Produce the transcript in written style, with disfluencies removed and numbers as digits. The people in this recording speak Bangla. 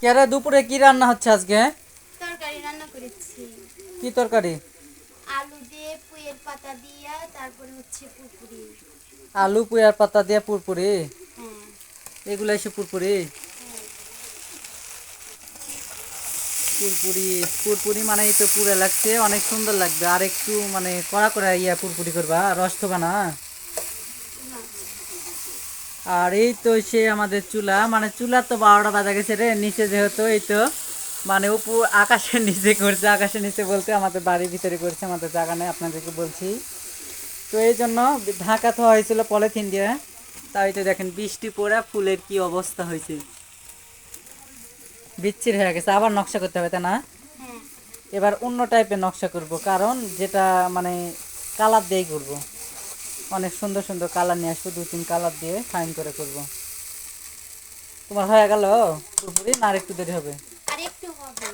কেরে দুপুরে কি রান্না হচ্ছে আজকে? তরকারি রান্না করেছি। কি তরকারি? আলু দিয়ে পুঁইয়ের পাতা দিয়া তারপরে হচ্ছে পুরপুরি। আলু পুয়ার পাতা দিয়ে পুরপুরি। হ্যাঁ। এগুলো এসে পুরপুরি। হ্যাঁ। পুরপুরি পুরপুরি মানে এই তো পুরে লাগছে, অনেক সুন্দর লাগবে। আর একটু মানে কড়া করে পুরপুরি করবা, রস থবা না। না। আর এই তো সে আমাদের চুলা, মানে চুলার তো 12টা বাজা গেছে রে। নিচে যেহেতু এই তো মানে উপর আকাশের নিচে করছে, আকাশের নিচে বলতে আমাদের বাড়ির ভিতরে করছে, আমাদের জায়গা নেই, আপনাদেরকে বলছি। তো এই জন্য ঢাকা তো হয়েছিল পলিথিন দিয়ে। তাই তো দেখেন বৃষ্টি পড়ে ফুলের কি অবস্থা হয়েছে, বিচ্ছির হয়ে গেছে। আবার নকশা করতে হবে, তাই না? হ্যাঁ। এবার অন্য টাইপের নকশা করব, কারণ যেটা মানে কালার দিয়েই করব। অনেক সুন্দর সুন্দর কালার নিয়ে আসবো, 2-3 কালার দিয়ে ফাইন করে করব। তোমার হয়ে গেল পুরোপুরি না আর একটু দেরি হবে? আর একটু হবে।